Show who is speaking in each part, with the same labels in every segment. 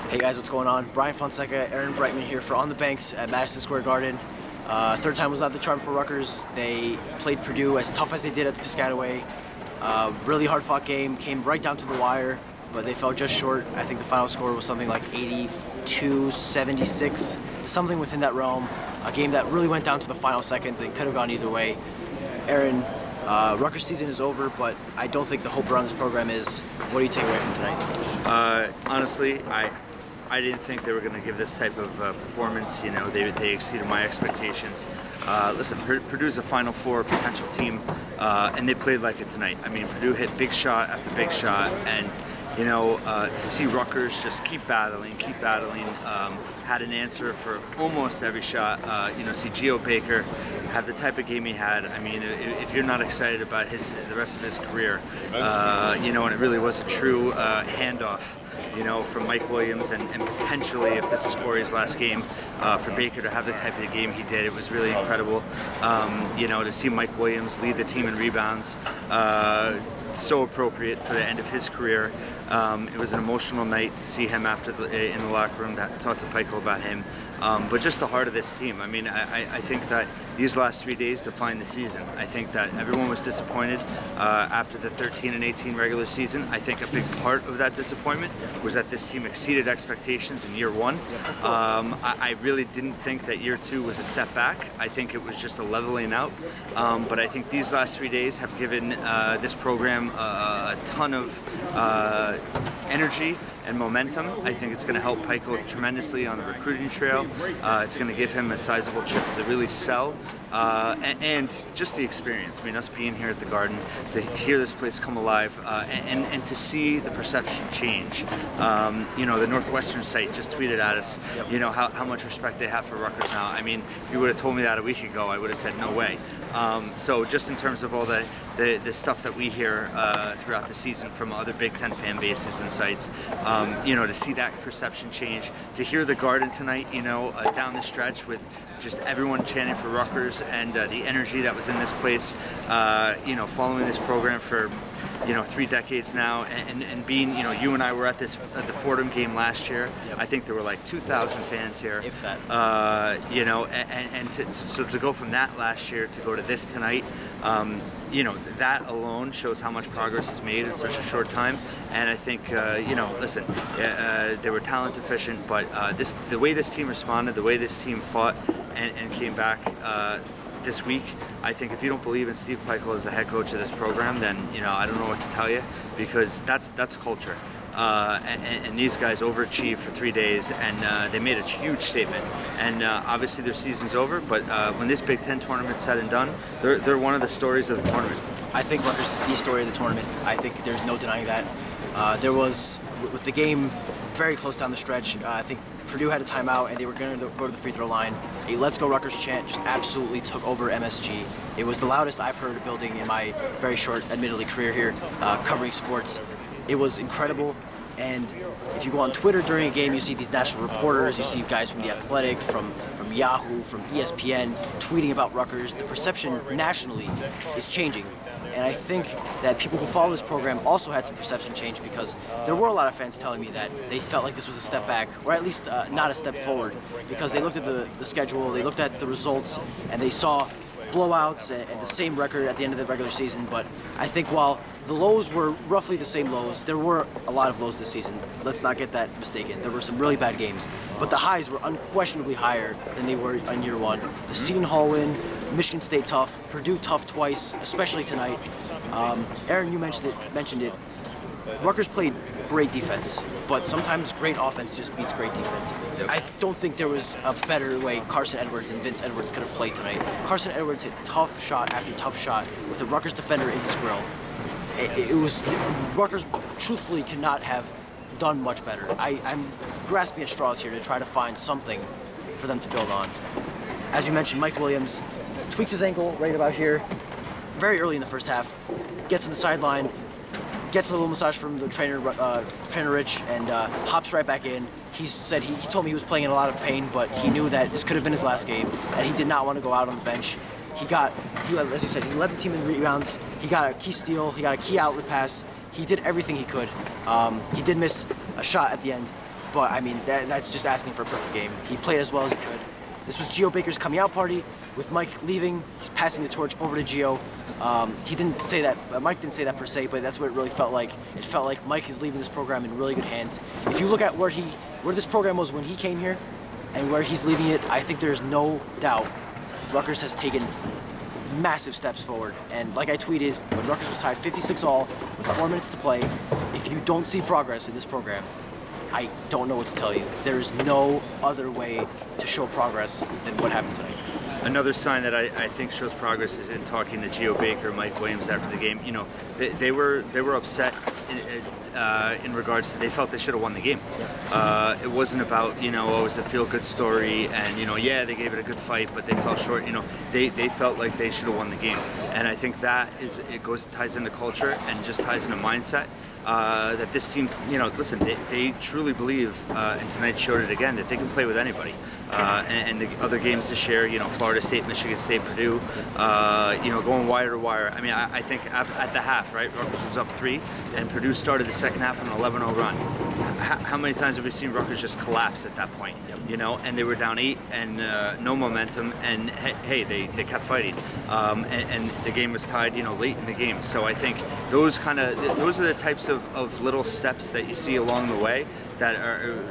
Speaker 1: Hey guys, what's going on? Brian Fonseca, Aaron Brightman here for On the Banks at Madison Square Garden. Third time was not the charm for Rutgers. They played Purdue as tough as they did at Piscataway. Really hard-fought game, came right down to the wire, but they fell just short. I think the final score was something like 82-76, something within that realm. A game that really went down to the final seconds and could have gone either way. Aaron, Rutgers season is over, but I don't think the hope around this program is. What do you take away from tonight?
Speaker 2: Honestly, I didn't think they were going to give this type of performance. You know, they exceeded my expectations. Listen, Purdue's a Final Four potential team, and they played like it tonight. I mean, Purdue hit big shot after big shot, and you know, to see Rutgers just keep battling, had an answer for almost every shot. You know, see Geo Baker have the type of game he had. I mean, if you're not excited about the rest of his career, you know, and it really was a true handoff, you know, from Mike Williams, and potentially, if this is Corey's last game, for Baker to have the type of game he did, it was really incredible. You know, to see Mike Williams lead the team in rebounds, so appropriate for the end of his career. It was an emotional night to see him in the locker room, to talk to Pikel about him. But just the heart of this team. I mean, I think that these last 3 days define the season. I think that everyone was disappointed after the 13 and 18 regular season. I think a big part of that disappointment was that this team exceeded expectations in year one. I really didn't think that year two was a step back. I think it was just a leveling out. But I think these last 3 days have given this program a ton of energy and momentum. I think it's going to help Pikel tremendously on the recruiting trail. It's going to give him a sizable chip to really sell, and just the experience. I mean, us being here at the Garden, to hear this place come alive, and to see the perception change. You know, the Northwestern site just tweeted at us, you know, how much respect they have for Rutgers now. I mean, if you would have told me that a week ago, I would have said no way. So just in terms of all the stuff that we hear throughout the season from other Big Ten fan bases and sites, you know, to see that perception change, to hear the Garden tonight, you know, down the stretch with just everyone chanting for Rutgers, and the energy that was in this place, you know, following this program for, you know, 3 decades now, and being, you know, you and I were at the Fordham game last year. I think there were like 2,000 fans here.
Speaker 1: If that.
Speaker 2: You know, and to go from that last year to go to this tonight, you know, that alone shows how much progress is made in such a short time. And I think, you know, listen, they were talent deficient, but the way this team responded, the way this team fought and came back this week, I think if you don't believe in Steve Pikel as the head coach of this program, then, you know, I don't know what to tell you, because that's culture. And these guys overachieved for 3 days, and they made a huge statement. And obviously their season's over, but when this Big Ten tournament's said and done, they're one of the stories of the tournament.
Speaker 1: I think Rutgers is the story of the tournament. I think there's no denying that. There was, with the game very close down the stretch, I think Purdue had a timeout and they were going to go to the free throw line. A "Let's Go Rutgers" chant just absolutely took over MSG. It was the loudest I've heard a building in my very short, admittedly, career here covering sports. It was incredible. And if you go on Twitter during a game, you see these national reporters, you see guys from The Athletic, from Yahoo, from ESPN, tweeting about Rutgers. The perception nationally is changing. And I think that people who follow this program also had some perception change, because there were a lot of fans telling me that they felt like this was a step back, or at least not a step forward, because they looked at the schedule, they looked at the results, and they saw blowouts and the same record at the end of the regular season. But I think while the lows were roughly the same lows, there were a lot of lows this season. Let's not get that mistaken. There were some really bad games, but the highs were unquestionably higher than they were in year one. The Seton Hall win, Michigan State tough, Purdue tough twice, especially tonight. Aaron, you mentioned it. Rutgers played great defense, but sometimes great offense just beats great defense.
Speaker 2: Yep.
Speaker 1: I don't think there was a better way Carson Edwards and Vince Edwards could have played tonight. Carson Edwards hit tough shot after tough shot with a Rutgers defender in his grill. Rutgers truthfully cannot have done much better. I'm grasping at straws here to try to find something for them to build on. As you mentioned, Mike Williams tweaks his ankle right about here, very early in the first half, gets on the sideline, gets a little massage from the trainer Rich, and hops right back in. He said he told me he was playing in a lot of pain, but he knew that this could have been his last game, and he did not want to go out on the bench. As you said, he led the team in rebounds. He got a key steal. He got a key outlet pass. He did everything he could. He did miss a shot at the end, but I mean, that's just asking for a perfect game. He played as well as he could. This was Gio Baker's coming out party. With Mike leaving, he's passing the torch over to Gio. He didn't say that, Mike didn't say that per se, but that's what it really felt like. It felt like Mike is leaving this program in really good hands. If you look at where this program was when he came here and where he's leaving it, I think there's no doubt Rutgers has taken massive steps forward. And like I tweeted, when Rutgers was tied 56-all with 4 minutes to play, if you don't see progress in this program, I don't know what to tell you. There is no other way to show progress than what happened tonight.
Speaker 2: Another sign that I think shows progress is in talking to Gio Baker, Mike Williams after the game. You know, they were upset in regards to they felt they should have won the game. It wasn't about, you know, it was a feel-good story and, you know, yeah, they gave it a good fight, but they fell short. You know, they felt like they should have won the game. And I think that ties into culture and just ties into mindset. That this team, you know, listen, they truly believe, and tonight showed it again, that they can play with anybody. And the other games this year, you know, Florida State, Michigan State, Purdue, you know, going wire to wire. I mean, I think at the half, right, Rutgers was up 3, and Purdue started the second half on an 11-0 run. How many times have we seen Rutgers just collapse at that point? You know, and they were down 8 and no momentum, and hey, they kept fighting, and the game was tied, you know, late in the game. So I think those are the types of little steps that you see along the way that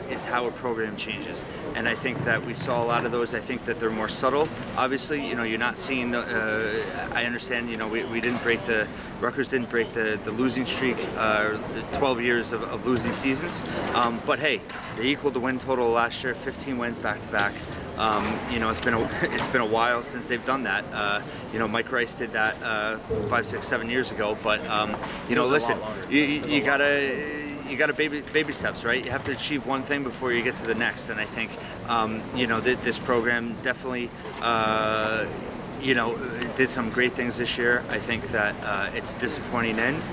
Speaker 2: is how a program changes. And I think that we saw a lot of those. I think that they're more subtle. Obviously, you know, you're not seeing, I understand, you know, we didn't break Rutgers didn't break the losing streak, 12 years of losing seasons. But hey, they equaled the win total last year, 15 wins back to back. You know, it's been a while since they've done that. You know, Mike Rice did that 5, 6, 7 years ago. But you know, listen, you gotta baby steps, right? You have to achieve one thing before you get to the next. And I think you know, this program definitely you know, did some great things this year. I think that it's a disappointing end,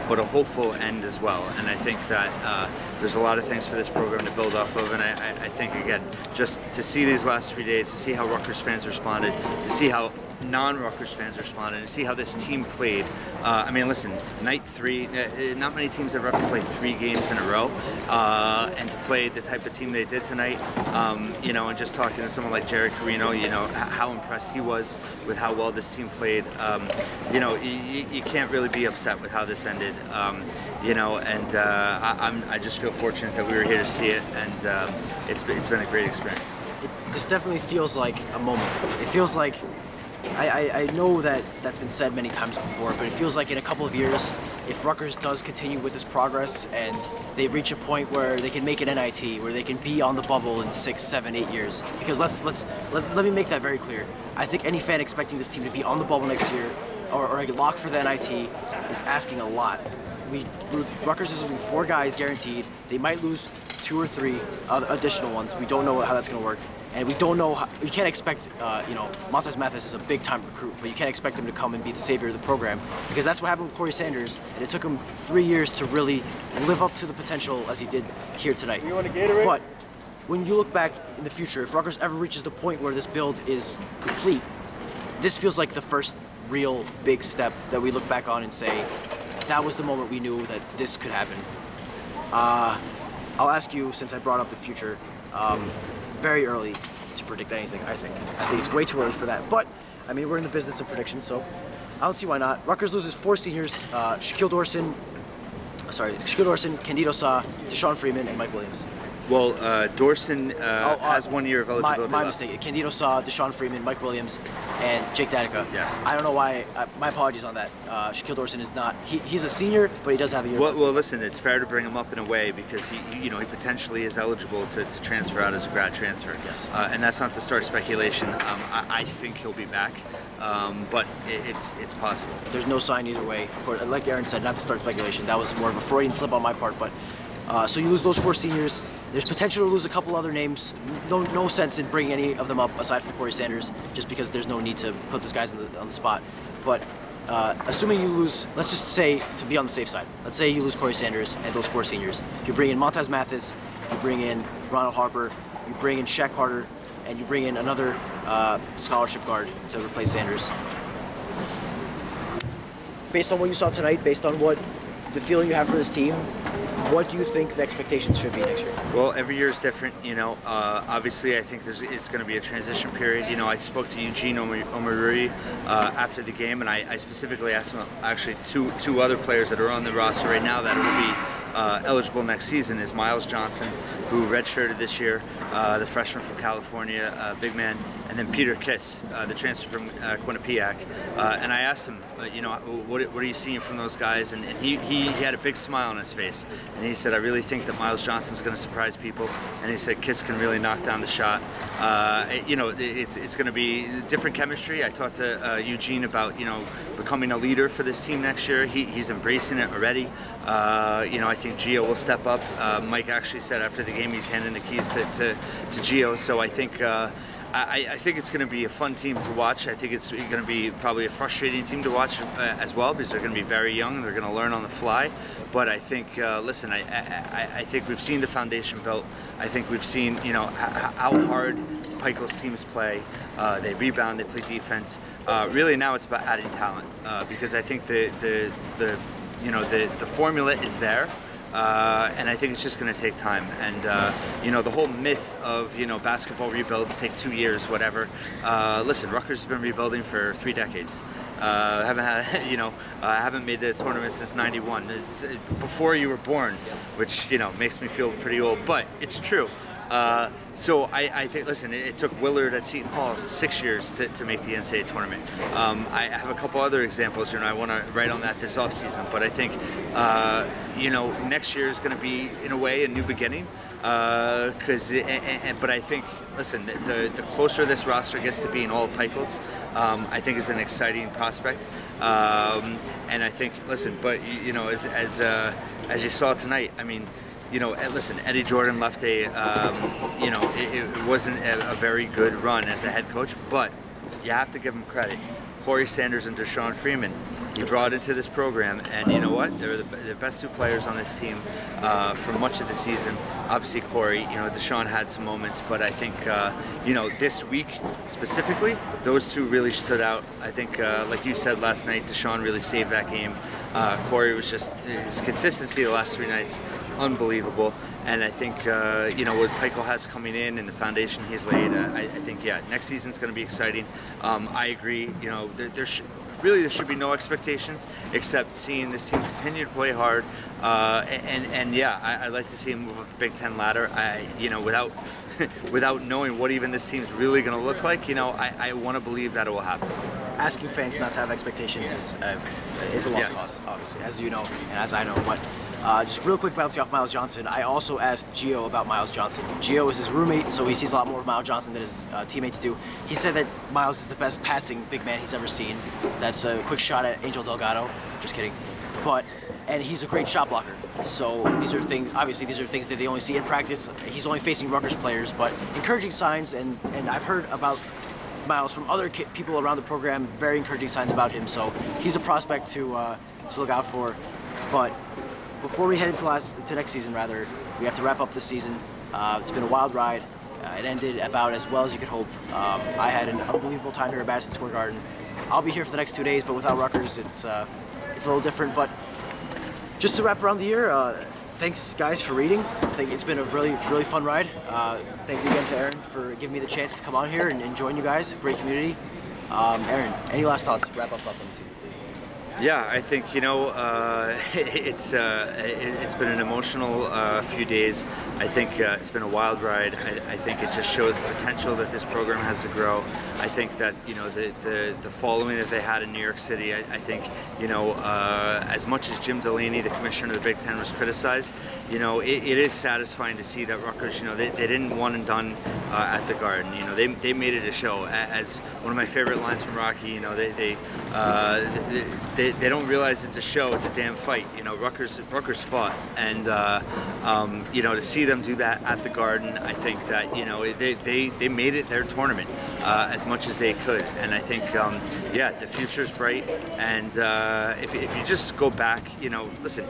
Speaker 2: but a hopeful end as well. And I think that there's a lot of things for this program to build off of. And I think, again, just to see these last 3 days, to see how Rutgers fans responded, to see how non-Rutgers fans responded, and see how this team played. I mean, listen, night 3, not many teams ever have to play 3 games in a row, and to play the type of team they did tonight, you know, and just talking to someone like Jerry Carino, you know, how impressed he was with how well this team played. You know, you can't really be upset with how this ended. You know, and I just feel fortunate that we were here to see it, and it's been a great experience.
Speaker 1: This definitely feels like a moment. It feels like, I know that that's been said many times before, but it feels like in a couple of years, if Rutgers does continue with this progress and they reach a point where they can make an NIT, where they can be on the bubble in 6, 7, 8 years. Because let me make that very clear. I think any fan expecting this team to be on the bubble next year or a lock for the NIT is asking a lot. Rutgers is losing 4 guys guaranteed. They might lose 2 or 3 additional ones. We don't know how that's going to work. And we don't know you can't expect, you know, Montez Mathis is a big-time recruit, but you can't expect him to come and be the savior of the program, because that's what happened with Corey Sanders, and it took him 3 years to really live up to the potential as he did here tonight.
Speaker 3: You want a Gatorade?
Speaker 1: But when you look back in the future, if Rutgers ever reaches the point where this build is complete, this feels like the first real big step that we look back on and say, that was the moment we knew that this could happen. I'll ask you, since I brought up the future, very early to predict anything, I think. I think it's way too early for that. But, I mean, we're in the business of predictions, so I don't see why not. Rutgers loses 4 seniors, Shaquille Dorson, Candido Sa, Deshaun Freeman, and Mike Williams.
Speaker 2: Well, Dorson has 1 year of eligibility
Speaker 1: My
Speaker 2: left.
Speaker 1: mistake. Candido Sa, Deshaun Freeman, Mike Williams, and Jake Danica.
Speaker 2: Yes.
Speaker 1: I don't know why. My apologies on that. Shaquille Dorson is not. He's a senior, but he does have a year.
Speaker 2: Well, listen, it's fair to bring him up in a way because he potentially is eligible to transfer out as a grad transfer.
Speaker 1: Yes.
Speaker 2: And that's not to start speculation. I think he'll be back, but it's possible.
Speaker 1: There's no sign either way. Of course, like Aaron said, not to start speculation. That was more of a Freudian slip on my part, but. So you lose those 4 seniors. There's potential to lose a couple other names. No sense in bringing any of them up aside from Corey Sanders, just because there's no need to put these guys on the spot. But assuming you lose, let's just say, to be on the safe side, let's say you lose Corey Sanders and those 4 seniors. You bring in Montez Mathis, you bring in Ronald Harper, you bring in Shaq Carter, and you bring in another scholarship guard to replace Sanders. Based on what you saw tonight, based on what the feeling you have for this team, What do you think the expectations should be next year?
Speaker 2: Well, every year is different, Obviously, I think it's going to be a transition period. I spoke to Eugene Omaruri after the game, and I specifically asked him, actually, two other players that are on the roster right now that will be eligible next season is Miles Johnson, who redshirted this year, the freshman from California, big man, and then Peter Kiss, the transfer from Quinnipiac. And I asked him, what are you seeing from those guys? And he had a big smile on his face. And he said, I really think that Miles Johnson's going to surprise people. And he said, Kiss can really knock down the shot. It's going to be different chemistry. I talked to Eugene about, becoming a leader for this team next year. He's embracing it already. I think Gio will step up. Mike actually said after the game he's handing the keys to Gio. So I think I think it's going to be a fun team to watch. I think it's going to be probably a frustrating team to watch as well, because they're going to be very young and they're going to learn on the fly. But I think, I think we've seen the foundation built. I think we've seen, how hard Pikel's teams play. They rebound, they play defense. Really now it's about adding talent, because I think the formula is there. And I think it's just going to take time. And, the whole myth of, basketball rebuilds take 2 years, whatever. Listen, Rutgers has been rebuilding for 3 decades. Haven't made the tournament since '91. It's before you were born, which, makes me feel pretty old. But it's true. So I think, listen, it took Willard at Seton Hall 6 years to make the NCAA tournament. I have a couple other examples, I want to write on that this offseason, but I think, next year is going to be, in a way, a new beginning. But I think, listen, the closer this roster gets to being all Pikel's, I think is an exciting prospect. And I think, listen, but, as you saw tonight, I mean, listen, Eddie Jordan left it wasn't a very good run as a head coach, but you have to give him credit. Corey Sanders and Deshaun Freeman, he brought into this program, and you know what? They're the best 2 players on this team for much of the season. Obviously, Corey, Deshaun had some moments, but I think, this week specifically, those 2 really stood out. I think, like you said last night, Deshaun really saved that game. Corey was just, his consistency the last 3 nights, unbelievable. And I think, what Pikel has coming in and the foundation he's laid, I think, next season's going to be exciting. I agree, there should be no expectations except seeing this team continue to play hard. I'd like to see him move up the Big Ten ladder. Without knowing what even this team's really going to look like, I want to believe that it will happen.
Speaker 1: Asking fans not to have expectations is a lost cause, obviously, as you know and as I know. But just real quick, bouncing off Miles Johnson, I also asked Gio about Miles Johnson. Gio is his roommate, so he sees a lot more of Miles Johnson than his teammates do. He said that Miles is the best passing big man he's ever seen. That's a quick shot at Angel Delgado. Just kidding. And he's a great shot blocker. So these are things that they only see in practice. He's only facing Rutgers players, but encouraging signs, and I've heard about Miles from other people around the program, very encouraging signs about him. So he's a prospect to look out for. But before we head into next season, we have to wrap up this season. It's been a wild ride. It ended about as well as you could hope. I had an unbelievable time here at Madison Square Garden. I'll be here for the next 2 days, but without Rutgers, it's a little different. But just to wrap around the year, thanks guys for reading. I think it's been a really, really fun ride. Thank you again to Aaron for giving me the chance to come on here and join you guys. Great community. Aaron, any last thoughts? Wrap up thoughts on the season?
Speaker 2: Yeah, I think it's been an emotional few days. I think it's been a wild ride. I think it just shows the potential that this program has to grow. I think that the following that they had in New York City. I think as much as Jim Delaney, the commissioner of the Big Ten, was criticized, it is satisfying to see that Rutgers, they didn't one and done at the Garden. They made it a show. As one of my favorite lines from Rocky, they don't realize it's a show, it's a damn fight. Rutgers fought, and to see them do that at the Garden, I think that they made it their tournament as much as they could, and I think the future's bright. And if you just go back, listen,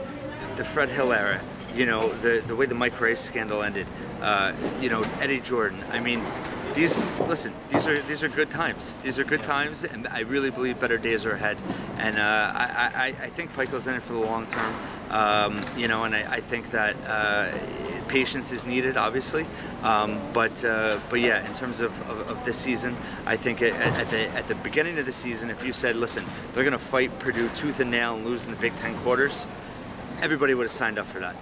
Speaker 2: the Fred Hill era, the way the Mike Rice scandal ended, Eddie Jordan. I mean, these are good times. These are good times, and I really believe better days are ahead. And I think Pikel's in it for the long term. And I think that patience is needed, obviously. But yeah, in terms of this season, I think at the beginning of the season, if you said, listen, they're going to fight Purdue tooth and nail and lose in the Big Ten quarters, everybody would have signed up for that.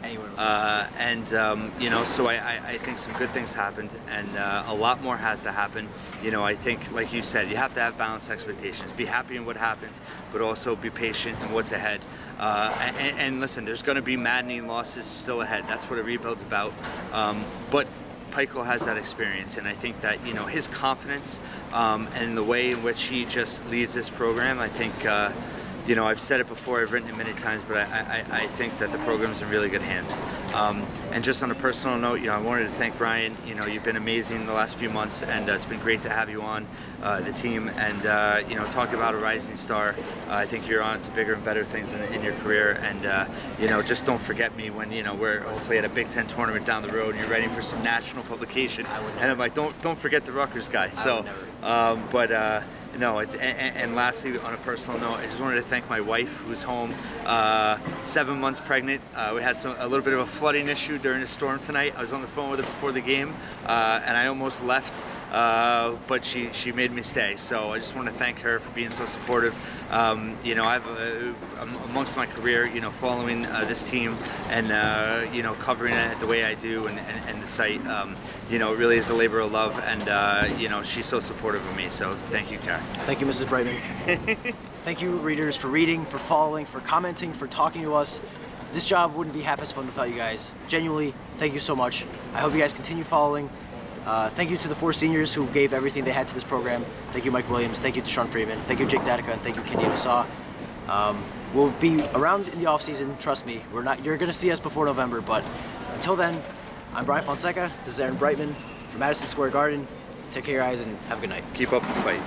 Speaker 2: So I think some good things happened, and a lot more has to happen. I think, like you said, you have to have balanced expectations. Be happy in what happened, but also be patient in what's ahead. And listen, there's going to be maddening losses still ahead. That's what a rebuild's about. But Pikel has that experience, and I think that his confidence and the way in which he just leads this program, I think. I've said it before, I've written it many times, but I think that the program's in really good hands. And just on a personal note, I wanted to thank Brian. You've been amazing the last few months, and it's been great to have you on the team. And talk about a rising star. I think you're on to bigger and better things in your career. And just don't forget me when we're hopefully at a Big Ten tournament down the road, and you're ready for some national publication. And I'm like, don't forget the Rutgers guy. So, No, and lastly, on a personal note, I just wanted to thank my wife, who's home, 7 months pregnant. We had a little bit of a flooding issue during the storm tonight. I was on the phone with her before the game, and I almost left, but she made me stay. So I just want to thank her for being so supportive. I've amongst my career, following this team and covering it the way I do, and the site, it really is a labor of love, and she's so supportive of me. So thank you, Karen.
Speaker 1: Thank you, Mrs. Brightman. Thank you, readers, for reading, for following, for commenting, for talking to us. This job wouldn't be half as fun without you guys. Genuinely, thank you so much. I hope you guys continue following. Thank you to the 4 seniors who gave everything they had to this program. Thank you, Mike Williams. Thank you to Sean Freeman. Thank you, Jake Datica, and thank you, Candido Saw. We'll be around in the off season. Trust me. You're going to see us before November, but until then, I'm Brian Fonseca. This is Aaron Brightman from Madison Square Garden. Take care, guys, and have a good night.
Speaker 2: Keep up the fight.